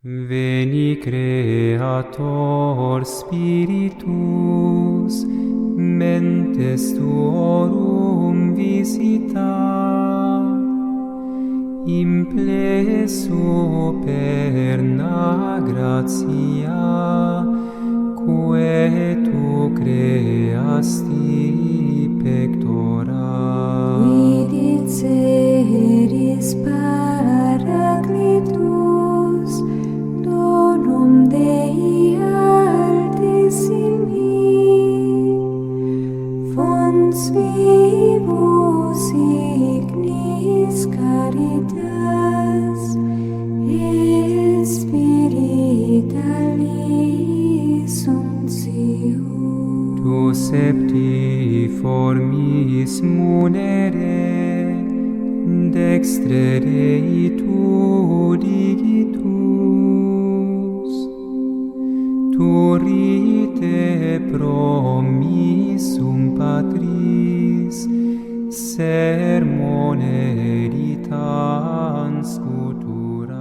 Veni Creator Spiritus, mentes tuorum visita, implesso perna gratia, quae tu creasti pectora. Vidit seris Paracletus, donum Dei altissimi, fons vivus ignis caritas, et spiritualis unctio. Tu septiformis munere, dextre Dei tu digitus, turite promissum Patris, sermone editans futura.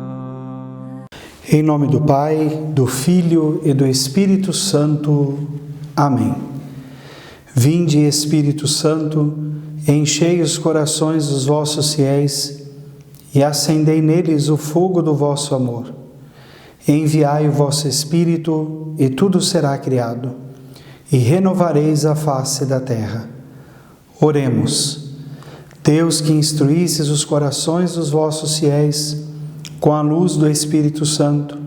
Em nome do Pai, do Filho e do Espírito Santo. Amém. Vinde, Espírito Santo, enchei os corações dos vossos fiéis e acendei neles o fogo do vosso amor. Enviai o vosso Espírito e tudo será criado, e renovareis a face da terra. Oremos. Deus, que instruístes os corações dos vossos fiéis com a luz do Espírito Santo,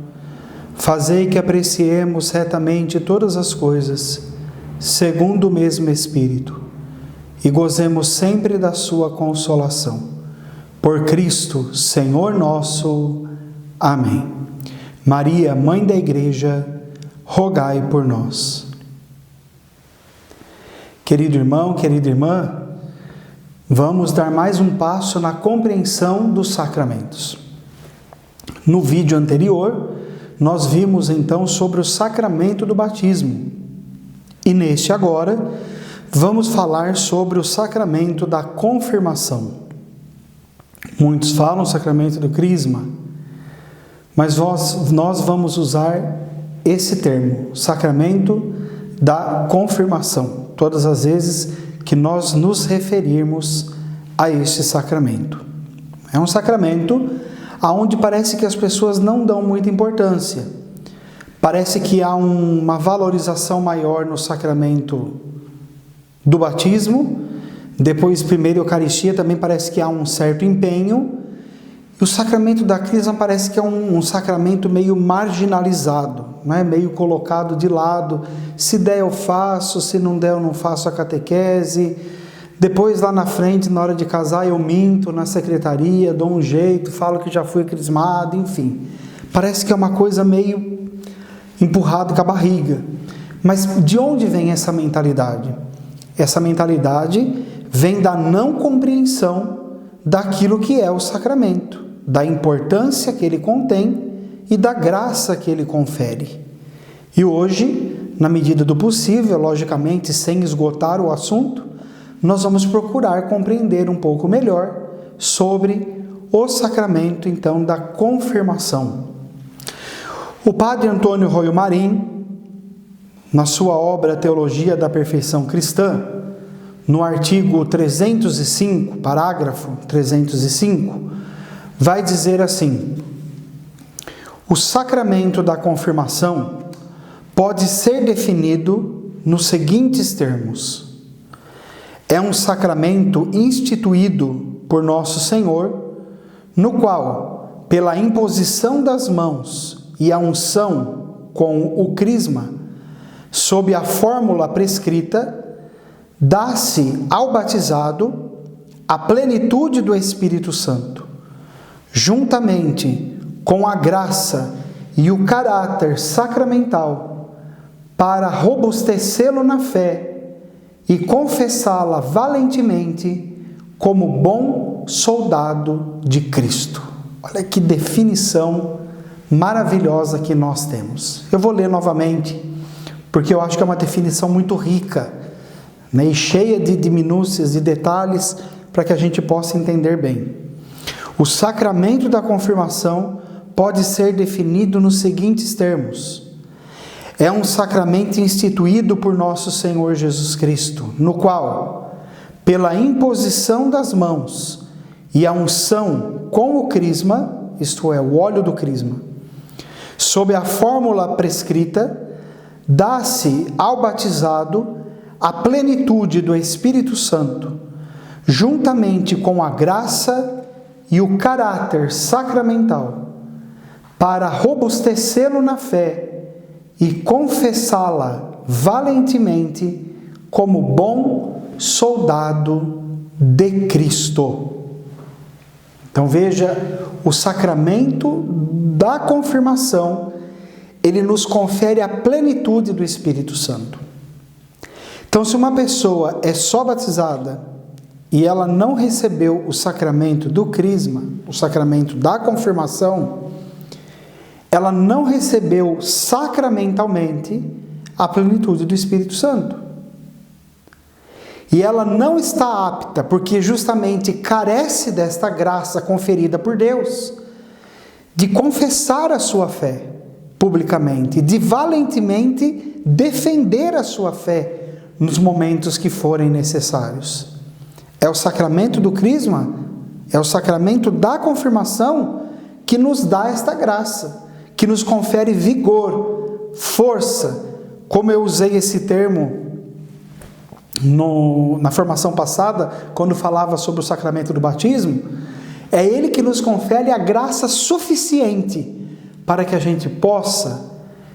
fazei que apreciemos retamente todas as coisas, segundo o mesmo Espírito, e gozemos sempre da sua consolação. Por Cristo, Senhor nosso. Amém. Maria, Mãe da Igreja, rogai por nós. Querido irmão, querida irmã, vamos dar mais um passo na compreensão dos sacramentos. No vídeo anterior, nós vimos então sobre o sacramento do batismo. E neste agora, vamos falar sobre o sacramento da confirmação. Muitos falam sacramento do crisma, mas nós vamos usar esse termo, sacramento da confirmação, todas as vezes que nós nos referirmos a este sacramento. É um sacramento aonde parece que as pessoas não dão muita importância. Parece que há uma valorização maior no sacramento do batismo, depois primeira Eucaristia também parece que há um certo empenho, e o sacramento da crisma parece que é um sacramento meio marginalizado, não é? Meio colocado de lado. Se der eu faço, se não der eu não faço a catequese. Depois lá na frente, na hora de casar, eu minto na secretaria, dou um jeito, falo que já fui crismado, enfim. Parece que é uma coisa meio empurrado com a barriga. Mas de onde vem essa mentalidade? Essa mentalidade vem da não compreensão daquilo que é o sacramento, da importância que ele contém e da graça que ele confere. E hoje, na medida do possível, logicamente sem esgotar o assunto, nós vamos procurar compreender um pouco melhor sobre o sacramento, então, da confirmação. O padre Antônio Royo Marim, na sua obra Teologia da Perfeição Cristã, no artigo 305, parágrafo 305, vai dizer assim: o sacramento da confirmação pode ser definido nos seguintes termos: é um sacramento instituído por Nosso Senhor, no qual, pela imposição das mãos e a unção com o crisma, sob a fórmula prescrita, dá-se ao batizado a plenitude do Espírito Santo, juntamente com a graça e o caráter sacramental, para robustecê-lo na fé e confessá-la valentemente como bom soldado de Cristo. Olha que definição maravilhosa que nós temos. Eu vou ler novamente, porque eu acho que é uma definição muito rica, né, e cheia de minúcias, de detalhes, para que a gente possa entender bem. O sacramento da confirmação pode ser definido nos seguintes termos: é um sacramento instituído por nosso Senhor Jesus Cristo, no qual, pela imposição das mãos e a unção com o crisma, isto é, o óleo do crisma, sob a fórmula prescrita, dá-se ao batizado a plenitude do Espírito Santo, juntamente com a graça e o caráter sacramental, para robustecê-lo na fé e confessá-la valentemente como bom soldado de Cristo. Então veja, o sacramento da confirmação, ele nos confere a plenitude do Espírito Santo. Então, se uma pessoa é só batizada e ela não recebeu o sacramento do crisma, o sacramento da confirmação, ela não recebeu sacramentalmente a plenitude do Espírito Santo. E ela não está apta, porque justamente carece desta graça conferida por Deus, de confessar a sua fé publicamente, de valentemente defender a sua fé nos momentos que forem necessários. É o sacramento do crisma, é o sacramento da confirmação que nos dá esta graça, que nos confere vigor, força. Como eu usei esse termo na formação passada, quando falava sobre o sacramento do batismo, é ele que nos confere a graça suficiente para que a gente possa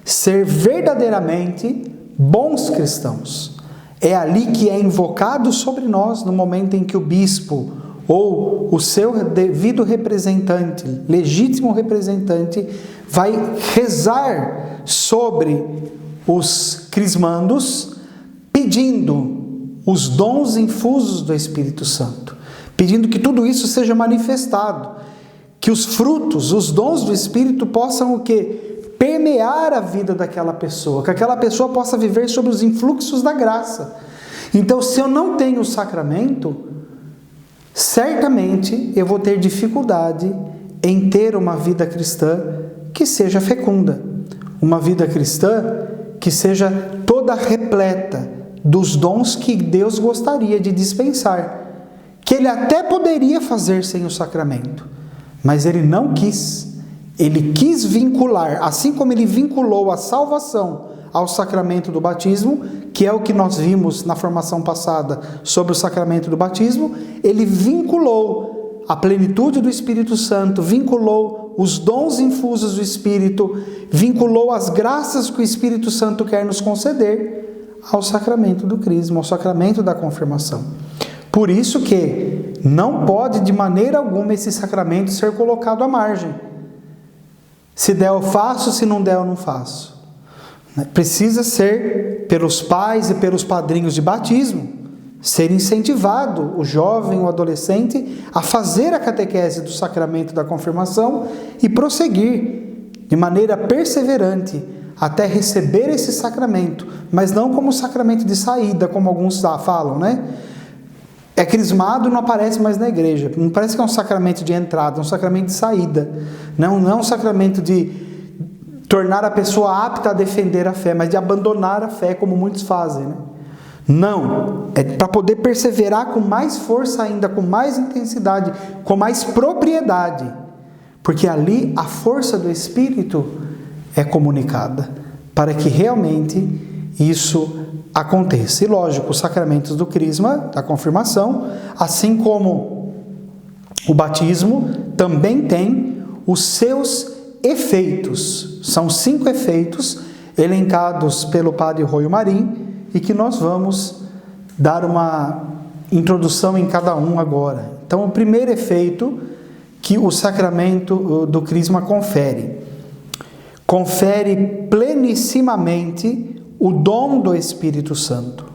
ser verdadeiramente bons cristãos. É ali que é invocado sobre nós no momento em que o bispo ou o seu devido representante, legítimo representante, vai rezar sobre os crismandos, pedindo os dons infusos do Espírito Santo, pedindo que tudo isso seja manifestado, que os frutos, os dons do Espírito possam o quê? Permear a vida daquela pessoa, que aquela pessoa possa viver sob os influxos da graça. Então, se eu não tenho o sacramento, certamente eu vou ter dificuldade em ter uma vida cristã que seja fecunda, uma vida cristã que seja toda repleta dos dons que Deus gostaria de dispensar, que Ele até poderia fazer sem o sacramento, mas Ele não quis. Ele quis vincular, assim como Ele vinculou a salvação ao sacramento do batismo, que é o que nós vimos na formação passada sobre o sacramento do batismo. Ele vinculou a plenitude do Espírito Santo, vinculou os dons infusos do Espírito, vinculou as graças que o Espírito Santo quer nos conceder ao sacramento do crisma, ao sacramento da confirmação. Por isso que não pode de maneira alguma esse sacramento ser colocado à margem. Se der eu faço, se não der eu não faço. Precisa ser pelos pais e pelos padrinhos de batismo, ser incentivado o jovem, o adolescente a fazer a catequese do sacramento da confirmação e prosseguir de maneira perseverante até receber esse sacramento, mas não como sacramento de saída, como alguns falam, né? É crismado e não aparece mais na igreja. Não parece que é um sacramento de entrada, é um sacramento de saída. Não é um sacramento de tornar a pessoa apta a defender a fé, mas de abandonar a fé, como muitos fazem, né? Não, é para poder perseverar com mais força ainda, com mais intensidade, com mais propriedade, porque ali a força do Espírito é comunicada, para que realmente isso aconteça. E lógico, os sacramentos do crisma, da confirmação, assim como o batismo, também tem os seus efeitos. São 5 efeitos elencados pelo padre Roio Marim e que nós vamos dar uma introdução em cada um agora. Então, o primeiro efeito que o sacramento do crisma confere plenissimamente o dom do Espírito Santo.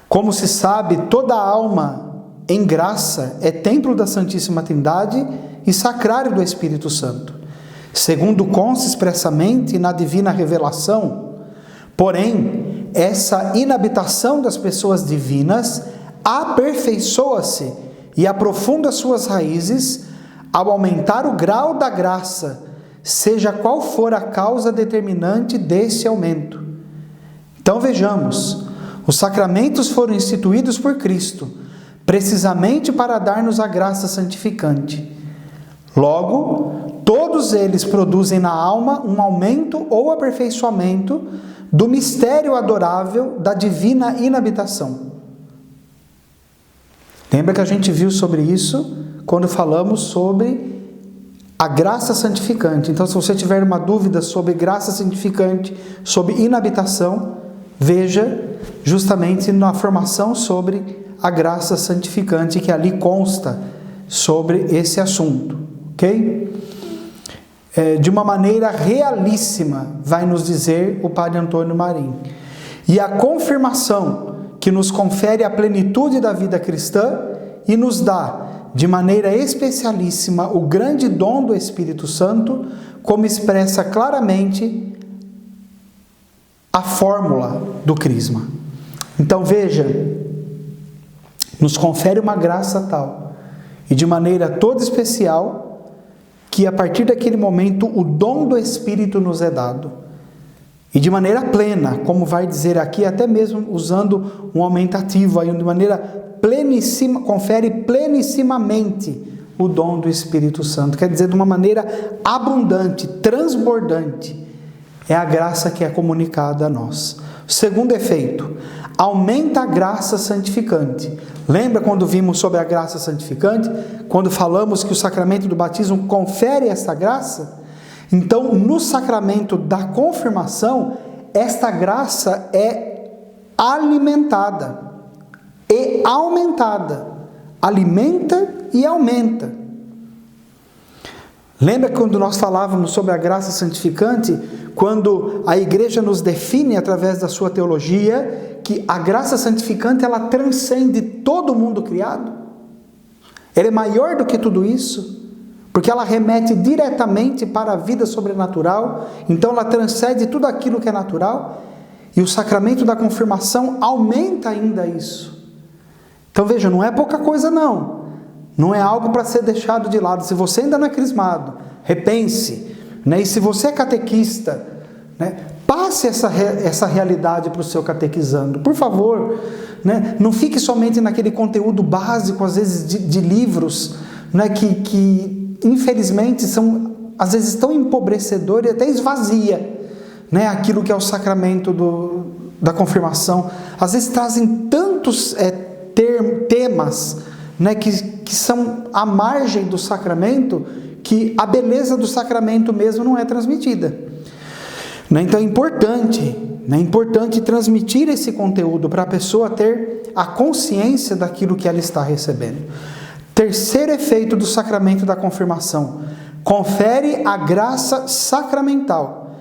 Como se sabe, toda alma em graça é templo da Santíssima Trindade e sacrário do Espírito Santo, segundo consta expressamente na divina revelação. Porém, essa inabitação das pessoas divinas aperfeiçoa-se e aprofunda suas raízes ao aumentar o grau da graça, seja qual for a causa determinante desse aumento. Então vejamos, os sacramentos foram instituídos por Cristo, precisamente para dar-nos a graça santificante. Logo, todos eles produzem na alma um aumento ou aperfeiçoamento do mistério adorável da divina inabitação. Lembra que a gente viu sobre isso quando falamos sobre a graça santificante. Então, se você tiver uma dúvida sobre graça santificante, sobre inabitação, veja justamente na formação sobre a graça santificante que ali consta sobre esse assunto, ok? De uma maneira realíssima, vai nos dizer o Padre Antônio Marim. E a confirmação que nos confere a plenitude da vida cristã e nos dá, de maneira especialíssima, o grande dom do Espírito Santo, como expressa claramente a fórmula do crisma. Então veja, nos confere uma graça tal, e de maneira toda especial, que a partir daquele momento o dom do Espírito nos é dado. E de maneira plena, como vai dizer aqui, até mesmo usando um aumentativo, aí, de maneira plenissima, confere plenissimamente o dom do Espírito Santo. Quer dizer, de uma maneira abundante, transbordante. É a graça que é comunicada a nós. Segundo efeito, aumenta a graça santificante. Lembra quando vimos sobre a graça santificante? Quando falamos que o sacramento do batismo confere esta graça? Então, no sacramento da confirmação, esta graça é alimentada e aumentada. Alimenta e aumenta. Lembra quando nós falávamos sobre a graça santificante, quando a igreja nos define através da sua teologia, que a graça santificante ela transcende todo o mundo criado? Ela é maior do que tudo isso, porque ela remete diretamente para a vida sobrenatural, então ela transcende tudo aquilo que é natural, e o sacramento da confirmação aumenta ainda isso. Então veja, não é pouca coisa não. Não é algo para ser deixado de lado. Se você ainda não é crismado, repense. Né? E se você é catequista, né? Passe essa realidade para o seu catequizando. Por favor, né? Não fique somente naquele conteúdo básico, às vezes de livros, né? que infelizmente são às vezes tão empobrecedor e até esvazia, né? Aquilo que é o sacramento da confirmação. Às vezes trazem tantos temas, né, que são à margem do sacramento, que a beleza do sacramento mesmo não é transmitida. Né? Então é importante transmitir esse conteúdo para a pessoa ter a consciência daquilo que ela está recebendo. Terceiro efeito do sacramento da confirmação: confere a graça sacramental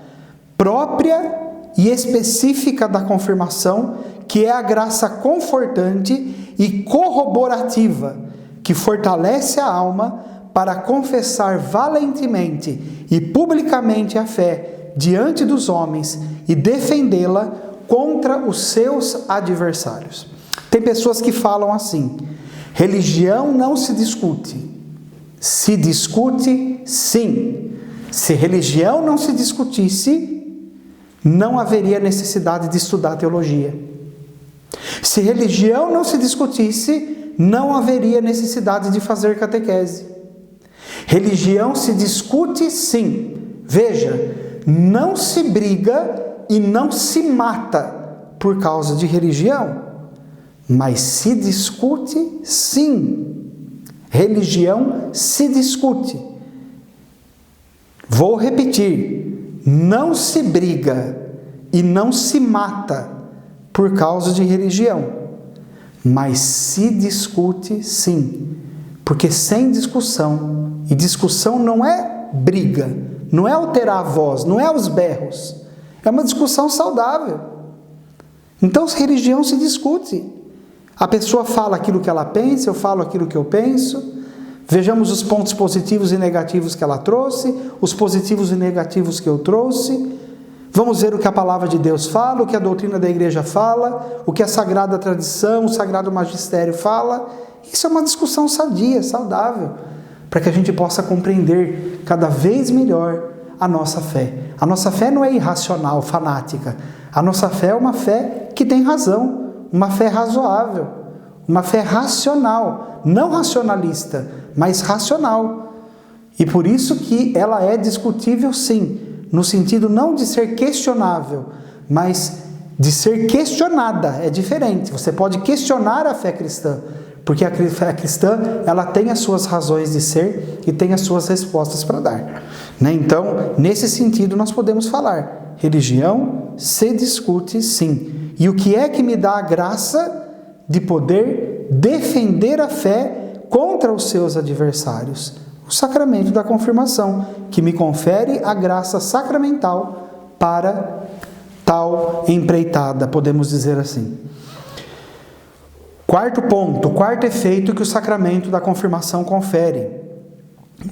própria e específica da confirmação, que é a graça confortante e corroborativa, que fortalece a alma para confessar valentemente e publicamente a fé diante dos homens e defendê-la contra os seus adversários. Tem pessoas que falam assim: religião não se discute. Se discute, sim. Se religião não se discutisse, não haveria necessidade de estudar teologia. Se religião não se discutisse, não haveria necessidade de fazer catequese. Religião se discute sim. Veja, não se briga e não se mata por causa de religião, mas se discute sim. Religião se discute. Vou repetir, não se briga e não se mata por causa de religião, mas se discute sim, porque sem discussão, e discussão não é briga, não é alterar a voz, não é os berros, é uma discussão saudável. Então religião se discute, a pessoa fala aquilo que ela pensa, eu falo aquilo que eu penso, vejamos os pontos positivos e negativos que ela trouxe, os positivos e negativos que eu trouxe. Vamos ver o que a palavra de Deus fala, o que a doutrina da igreja fala, o que a sagrada tradição, o sagrado magistério fala. Isso é uma discussão sadia, saudável, para que a gente possa compreender cada vez melhor a nossa fé. A nossa fé não é irracional, fanática. A nossa fé é uma fé que tem razão, uma fé razoável, uma fé racional, não racionalista, mas racional. E por isso que ela é discutível, sim, no sentido não de ser questionável, mas de ser questionada. É diferente. Você pode questionar a fé cristã, porque a fé cristã, ela tem as suas razões de ser e tem as suas respostas para dar, né? Então, nesse sentido, nós podemos falar, religião se discute, sim. E o que é que me dá a graça de poder defender a fé contra os seus adversários? O sacramento da confirmação, que me confere a graça sacramental para tal empreitada, podemos dizer assim. Quarto ponto, quarto efeito que o sacramento da confirmação confere: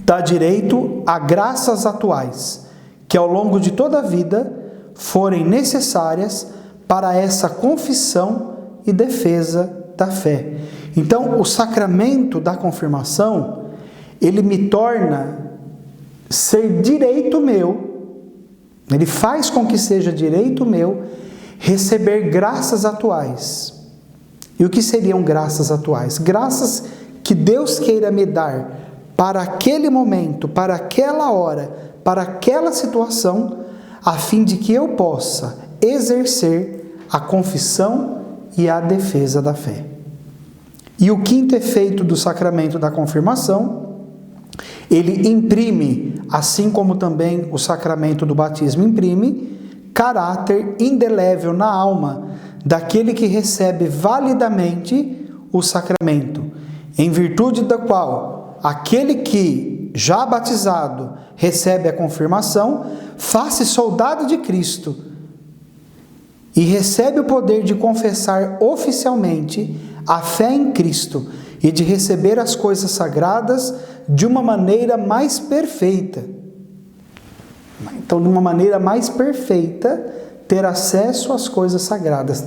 dá direito a graças atuais, que ao longo de toda a vida forem necessárias para essa confissão e defesa da fé. Então, o sacramento da confirmação, ele me torna ser direito meu, ele faz com que seja direito meu receber graças atuais. E o que seriam graças atuais? Graças que Deus queira me dar para aquele momento, para aquela hora, para aquela situação, a fim de que eu possa exercer a confissão e a defesa da fé. E o quinto efeito do sacramento da confirmação, ele imprime, assim como também o sacramento do batismo imprime, caráter indelével na alma daquele que recebe validamente o sacramento, em virtude da qual aquele que, já batizado, recebe a confirmação, faz-se soldado de Cristo e recebe o poder de confessar oficialmente a fé em Cristo e de receber as coisas sagradas de uma maneira mais perfeita. Então, de uma maneira mais perfeita, ter acesso às coisas sagradas,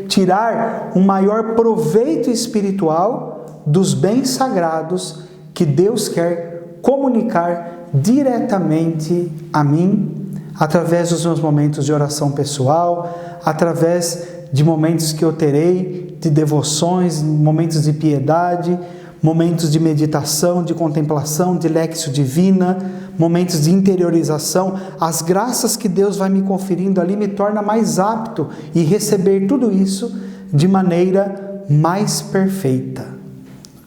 tirar um maior proveito espiritual dos bens sagrados que Deus quer comunicar diretamente a mim, através dos meus momentos de oração pessoal, através de momentos que eu terei de devoções, momentos de piedade, momentos de meditação, de contemplação, de lexio divina, momentos de interiorização. As graças que Deus vai me conferindo ali me torna mais apto e receber tudo isso de maneira mais perfeita.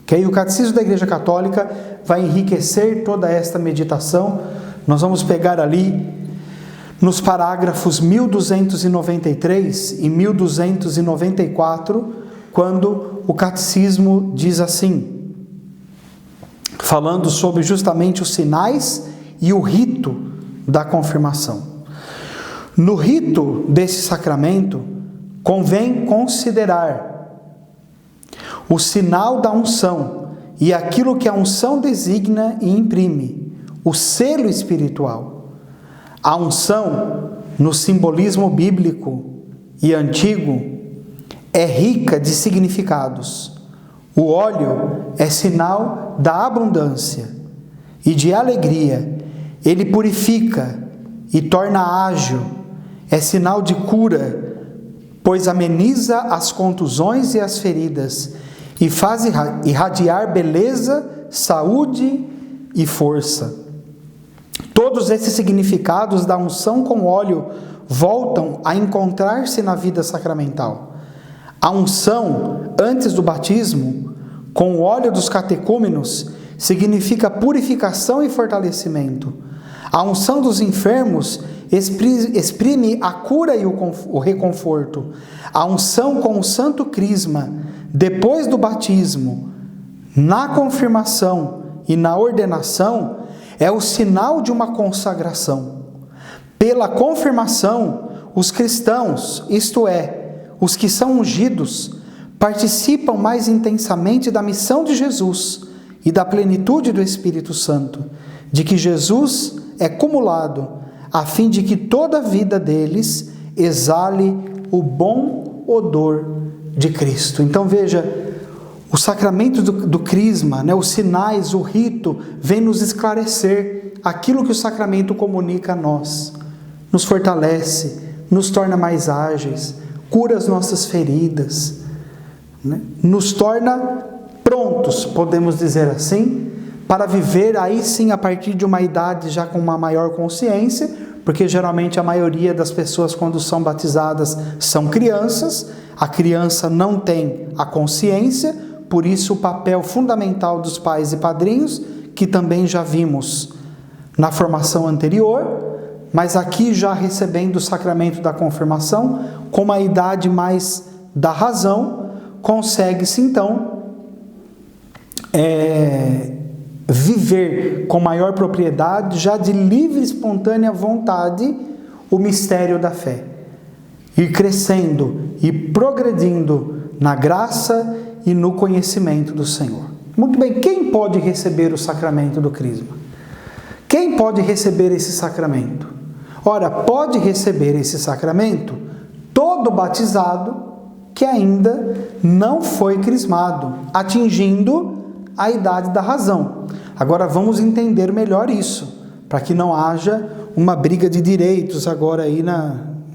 Okay? O Catecismo da Igreja Católica vai enriquecer toda esta meditação. Nós vamos pegar ali nos parágrafos 1293 e 1294, quando o Catecismo diz assim, falando sobre justamente os sinais e o rito da confirmação. No rito desse sacramento, convém considerar o sinal da unção e aquilo que a unção designa e imprime, o selo espiritual. A unção, no simbolismo bíblico e antigo, é rica de significados. O óleo é sinal da abundância e de alegria. Ele purifica e torna ágil. É sinal de cura, pois ameniza as contusões e as feridas e faz irradiar beleza, saúde e força. Todos esses significados da unção com óleo voltam a encontrar-se na vida sacramental. A unção, antes do batismo, com o óleo dos catecúmenos, significa purificação e fortalecimento. A unção dos enfermos exprime a cura e o reconforto. A unção com o santo crisma, depois do batismo, na confirmação e na ordenação, é o sinal de uma consagração. Pela confirmação, os cristãos, isto é, os que são ungidos, participam mais intensamente da missão de Jesus e da plenitude do Espírito Santo, de que Jesus é cumulado, a fim de que toda a vida deles exale o bom odor de Cristo. Então veja, O sacramento do crisma, né, os sinais, o rito, vem nos esclarecer aquilo que o sacramento comunica a nós. Nos fortalece, nos torna mais ágeis, cura as nossas feridas, né, nos torna prontos, podemos dizer assim, para viver aí sim a partir de uma idade já com uma maior consciência, porque geralmente a maioria das pessoas quando são batizadas são crianças, a criança não tem a consciência, por isso o papel fundamental dos pais e padrinhos, que também já vimos na formação anterior, mas aqui já recebendo o sacramento da confirmação, com uma idade mais da razão, consegue-se então viver com maior propriedade, já de livre e espontânea vontade, o mistério da fé. Ir crescendo e progredindo na graça e no conhecimento do Senhor. Muito bem, quem pode receber o sacramento do crisma? Quem pode receber esse sacramento? Ora, pode receber esse sacramento todo batizado que ainda não foi crismado, atingindo a idade da razão. Agora vamos entender melhor isso, para que não haja uma briga de direitos agora aí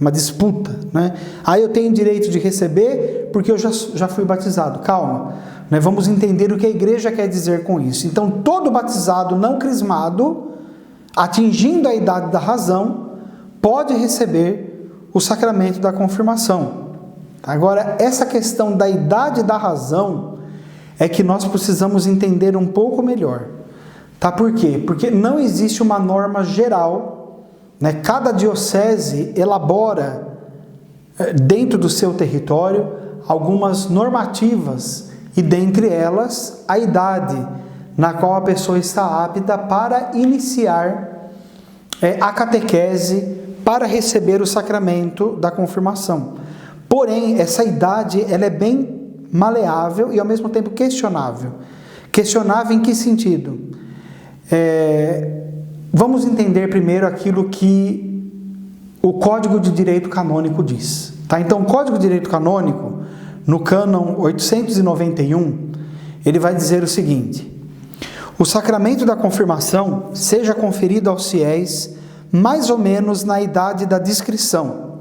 uma disputa, né? Eu tenho direito de receber porque eu já fui batizado. Calma, né? Vamos entender o que a igreja quer dizer com isso. Então, todo batizado não crismado, atingindo a idade da razão, pode receber o sacramento da confirmação. Agora, essa questão da idade da razão é que nós precisamos entender um pouco melhor. Tá? Por quê? Porque não existe uma norma geral, né? Cada diocese elabora, dentro do seu território, algumas normativas, e dentre elas, a idade na qual a pessoa está apta para iniciar a catequese, para receber o sacramento da confirmação. Porém, essa idade ela é bem maleável e ao mesmo tempo questionável. Questionável em que sentido? Vamos entender primeiro aquilo que o Código de Direito Canônico diz. Tá? Então, o Código de Direito Canônico, no cânon 891, ele vai dizer o seguinte: o sacramento da confirmação seja conferido aos fiéis mais ou menos na idade da discrição,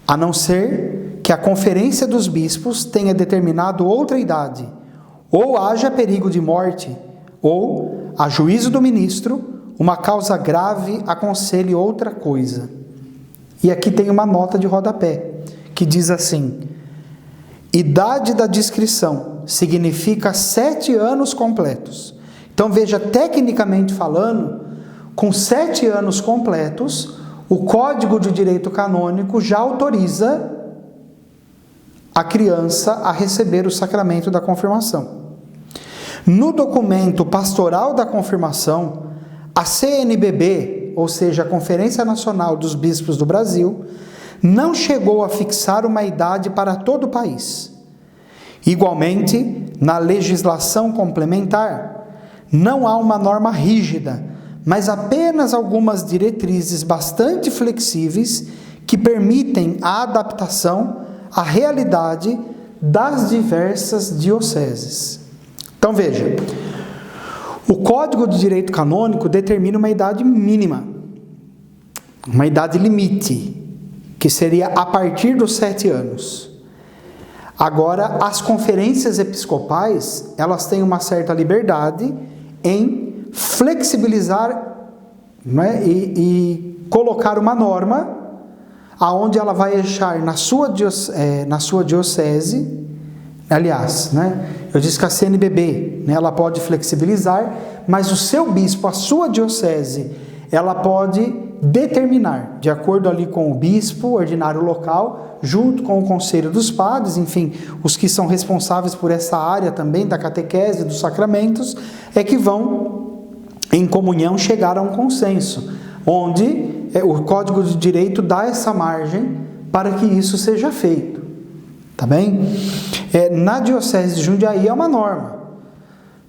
a não ser que a conferência dos bispos tenha determinado outra idade, ou haja perigo de morte, ou, a juízo do ministro, uma causa grave aconselhe outra coisa. E aqui tem uma nota de rodapé, que diz assim: idade da discrição significa 7 anos completos. Então veja, tecnicamente falando, com 7 anos completos, o Código de Direito Canônico já autoriza a criança a receber o sacramento da confirmação. No documento pastoral da confirmação, a CNBB, ou seja, a Conferência Nacional dos Bispos do Brasil, não chegou a fixar uma idade para todo o país. Igualmente, na legislação complementar, não há uma norma rígida, mas apenas algumas diretrizes bastante flexíveis que permitem a adaptação à realidade das diversas dioceses. Então veja, o Código de Direito Canônico determina uma idade mínima, uma idade limite, que seria a partir dos 7 anos. Agora, as conferências episcopais, elas têm uma certa liberdade em flexibilizar, né, e colocar uma norma aonde ela vai achar na sua diocese, aliás, né, eu disse que a CNBB, né, ela pode flexibilizar, mas o seu bispo, a sua diocese, ela pode determinar, de acordo ali com o bispo ordinário local, junto com o conselho dos padres, enfim, os que são responsáveis por essa área também da catequese, dos sacramentos, é que vão, em comunhão, chegar a um consenso, onde o Código de Direito dá essa margem para que isso seja feito. Tá bem? Na Diocese de Jundiaí é uma norma.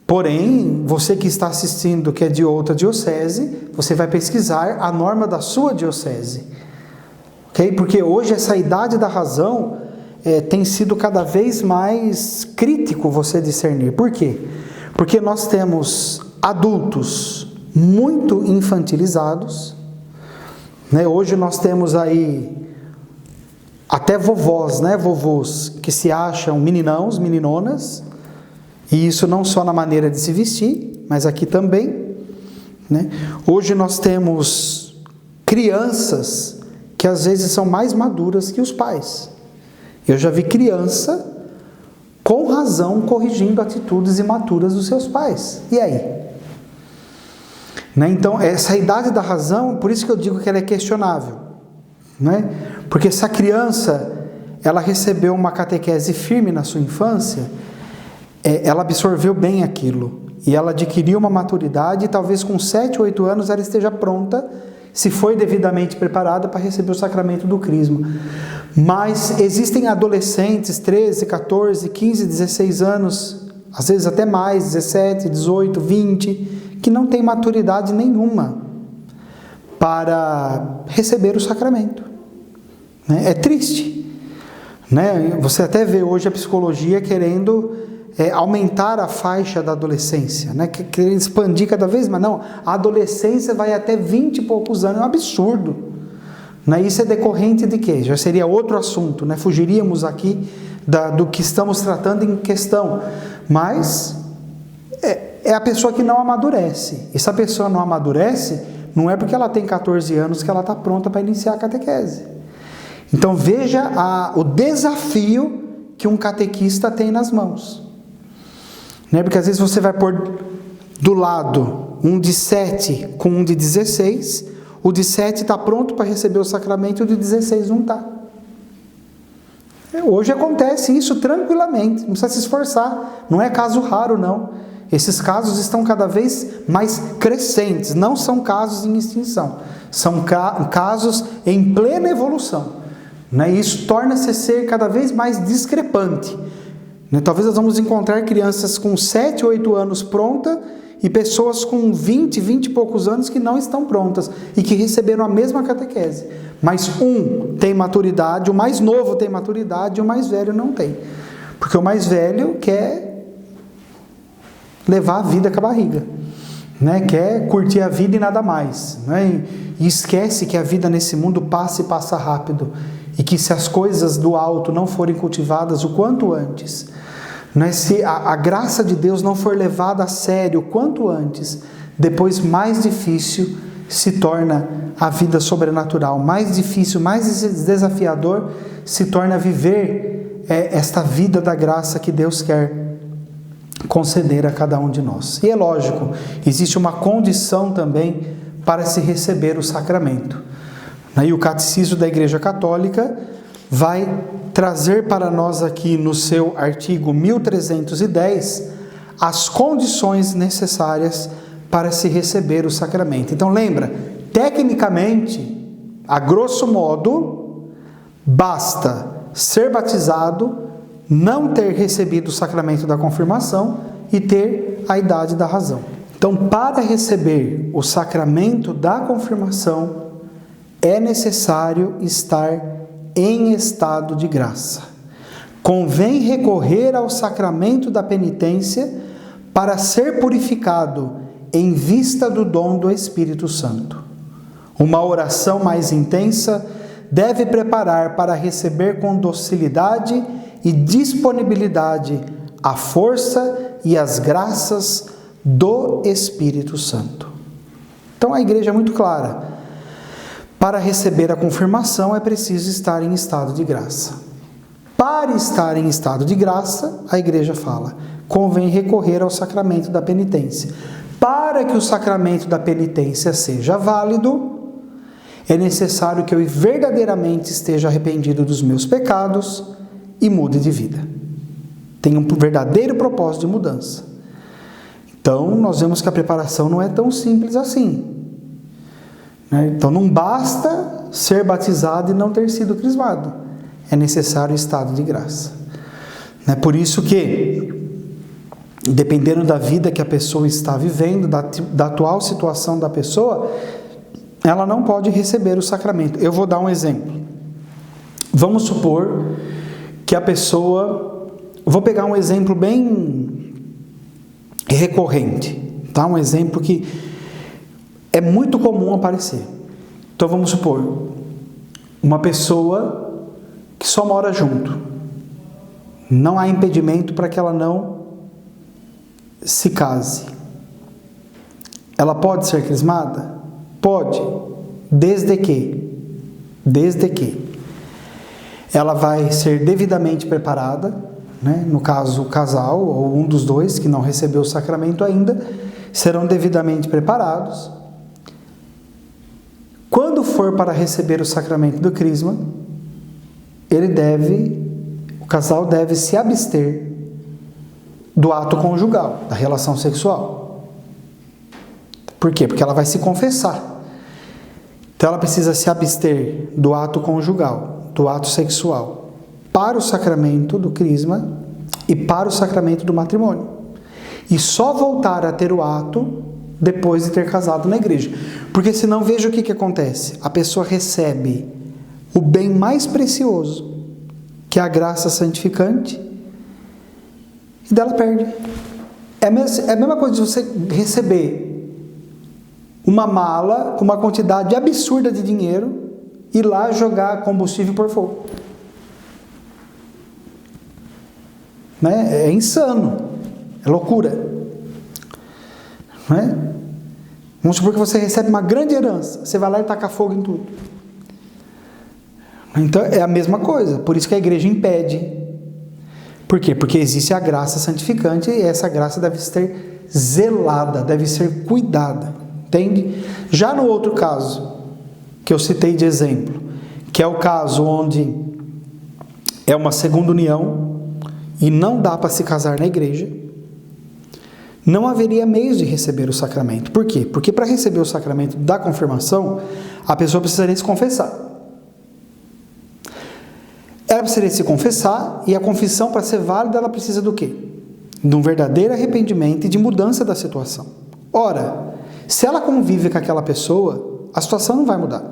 Porém, você que está assistindo, que é de outra diocese, você vai pesquisar a norma da sua diocese. Okay? Porque hoje essa idade da razão, tem sido cada vez mais crítico você discernir. Por quê? Porque nós temos adultos muito infantilizados, né? Hoje nós temos aí até vovós, né? Vovôs que se acham meninãos, meninonas, e isso não só na maneira de se vestir, mas aqui também, né? Hoje nós temos crianças que às vezes são mais maduras que os pais. Eu já vi criança com razão corrigindo atitudes imaturas dos seus pais. E aí? Né? Então, essa idade da razão, por isso que eu digo que ela é questionável. Né? Porque se a criança ela recebeu uma catequese firme na sua infância, ela absorveu bem aquilo. E ela adquiriu uma maturidade e talvez com 7, 8 anos ela esteja pronta, se foi devidamente preparada para receber o sacramento do crisma. Mas existem adolescentes, 13, 14, 15, 16 anos, às vezes até mais, 17, 18, 20, que não têm maturidade nenhuma para receber o sacramento. É triste. Né? Você até vê hoje a psicologia querendo aumentar a faixa da adolescência, né? Querendo expandir cada vez mais. Não, a adolescência vai até 20 e poucos anos, é um absurdo. Né? Isso é decorrente de quê? Já seria outro assunto, né? Fugiríamos aqui do que estamos tratando em questão. Mas é a pessoa que não amadurece. E se a pessoa não amadurece, não é porque ela tem 14 anos que ela está pronta para iniciar a catequese. Então veja o desafio que um catequista tem nas mãos. Né? Porque às vezes você vai pôr do lado um de 7 com um de 16, o de 7 está pronto para receber o sacramento e o de 16 não está. Hoje acontece isso tranquilamente, não precisa se esforçar, não é caso raro não. Esses casos estão cada vez mais crescentes, não são casos em extinção, são casos em plena evolução. Né? Isso torna-se ser cada vez mais discrepante. Né? Talvez nós vamos encontrar crianças com 7, 8 anos prontas e pessoas com 20, 20 e poucos anos que não estão prontas e que receberam a mesma catequese. Mas um tem maturidade, o mais novo tem maturidade e o mais velho não tem. Porque o mais velho quer levar a vida com a barriga. Né? Quer curtir a vida e nada mais. Né? E esquece que a vida nesse mundo passa e passa rápido. E que se as coisas do alto não forem cultivadas o quanto antes, né? Se a graça de Deus não for levada a sério o quanto antes, depois mais difícil se torna a vida sobrenatural. Mais difícil, mais desafiador se torna viver esta vida da graça que Deus quer conceder a cada um de nós. E é lógico, existe uma condição também para se receber o sacramento. E o Catecismo da Igreja Católica vai trazer para nós aqui no seu artigo 1310 as condições necessárias para se receber o sacramento. Então lembra, tecnicamente, a grosso modo, basta ser batizado, não ter recebido o sacramento da confirmação e ter a idade da razão. Então, para receber o sacramento da confirmação, é necessário estar em estado de graça. Convém recorrer ao sacramento da penitência para ser purificado em vista do dom do Espírito Santo. Uma oração mais intensa deve preparar para receber com docilidade e disponibilidade a força e as graças do Espírito Santo. Então a igreja é muito clara. Para receber a confirmação é preciso estar em estado de graça. Para estar em estado de graça, a igreja fala, convém recorrer ao sacramento da penitência. Para que o sacramento da penitência seja válido, é necessário que eu verdadeiramente esteja arrependido dos meus pecados e mude de vida. Tenha um verdadeiro propósito de mudança. Então, nós vemos que a preparação não é tão simples assim. Então não basta ser batizado e não ter sido crismado. É necessário estado de graça. Por isso que, dependendo da vida que a pessoa está vivendo, da atual situação da pessoa, ela não pode receber o sacramento. Eu vou dar um exemplo. Vamos supor que a pessoa... Vou pegar um exemplo bem recorrente, tá? Um exemplo que é muito comum aparecer. Então vamos supor, uma pessoa que só mora junto. Não há impedimento para que ela não se case. Ela pode ser crismada? Pode, desde que ela vai ser devidamente preparada, né? No caso o casal ou um dos dois que não recebeu o sacramento ainda, serão devidamente preparados. Quando for para receber o sacramento do crisma, o casal deve se abster do ato conjugal, da relação sexual. Por quê? Porque ela vai se confessar. Então ela precisa se abster do ato conjugal, do ato sexual, para o sacramento do crisma e para o sacramento do matrimônio. E só voltar a ter o ato depois de ter casado na igreja. Porque senão veja o que acontece. A pessoa recebe o bem mais precioso, que é a graça santificante, e dela perde. É a mesma coisa de você receber uma mala com uma quantidade absurda de dinheiro e lá jogar combustível por fogo. Né? É insano, é loucura. Né? Vamos supor que você recebe uma grande herança, você vai lá e taca fogo em tudo. Então é a mesma coisa, por isso que a igreja impede. Por quê? Porque existe a graça santificante e essa graça deve ser zelada, deve ser cuidada, entende? Já no outro caso, que eu citei de exemplo, que é o caso onde é uma segunda união e não dá para se casar na igreja, não haveria meios de receber o sacramento. Por quê? Porque para receber o sacramento da confirmação, a pessoa precisaria se confessar. Ela precisaria se confessar, e a confissão, para ser válida, ela precisa do quê? De um verdadeiro arrependimento e de mudança da situação. Ora, se ela convive com aquela pessoa, a situação não vai mudar.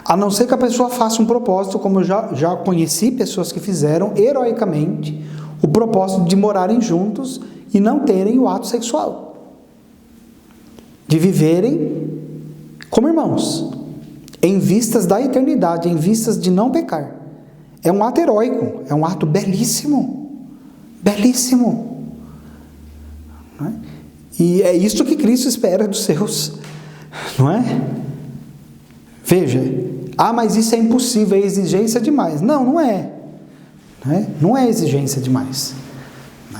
A não ser que a pessoa faça um propósito, como eu já conheci pessoas que fizeram heroicamente o propósito de morarem juntos e não terem o ato sexual, de viverem como irmãos, em vistas da eternidade, em vistas de não pecar. É um ato heróico, é um ato belíssimo, belíssimo. Não é? E é isso que Cristo espera dos seus, não é? Veja, mas isso é impossível, é exigência demais. Não, não é. Não é exigência demais.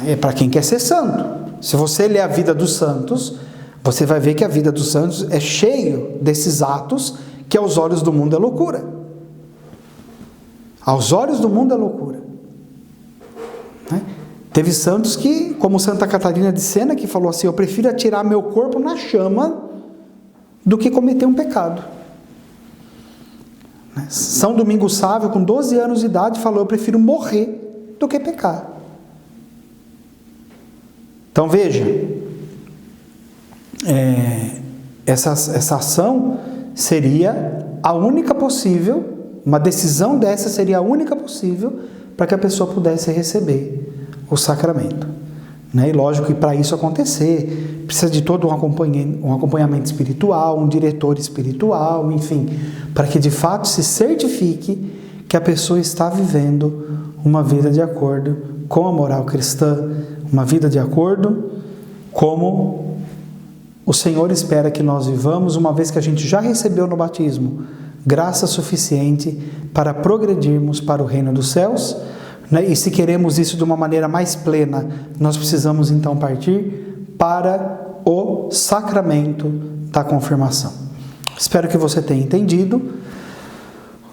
É para quem quer ser santo. Se você ler a vida dos santos, você vai ver que a vida dos santos é cheio desses atos que aos olhos do mundo é loucura. Aos olhos do mundo é loucura. Teve santos que, como Santa Catarina de Sena, que falou assim: eu prefiro atirar meu corpo na chama do que cometer um pecado. São Domingos Sávio, com 12 anos de idade, falou: eu prefiro morrer do que pecar. Então veja, essa ação seria a única possível, uma decisão dessa seria a única possível para que a pessoa pudesse receber o sacramento. E lógico que para isso acontecer, precisa de todo um acompanhamento espiritual, um diretor espiritual, enfim, para que de fato se certifique que a pessoa está vivendo uma vida de acordo com a moral cristã, uma vida de acordo como o Senhor espera que nós vivamos, uma vez que a gente já recebeu no batismo graça suficiente para progredirmos para o reino dos céus. E se queremos isso de uma maneira mais plena, nós precisamos então partir para o sacramento da confirmação. Espero que você tenha entendido.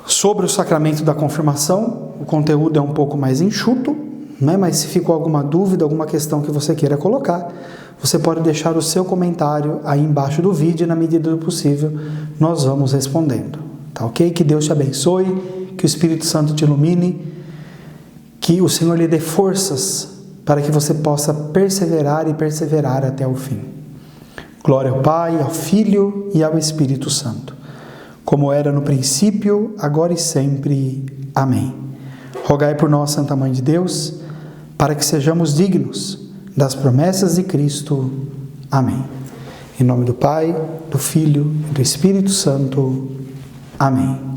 Sobre o sacramento da confirmação, o conteúdo é um pouco mais enxuto, mas se ficou alguma dúvida, alguma questão que você queira colocar, você pode deixar o seu comentário aí embaixo do vídeo e na medida do possível nós vamos respondendo. Tá ok? Que Deus te abençoe, que o Espírito Santo te ilumine, que o Senhor lhe dê forças para que você possa perseverar e perseverar até o fim. Glória ao Pai, ao Filho e ao Espírito Santo, como era no princípio, agora e sempre. Amém. Rogai por nós, Santa Mãe de Deus, para que sejamos dignos das promessas de Cristo. Amém. Em nome do Pai, do Filho e do Espírito Santo. Amém.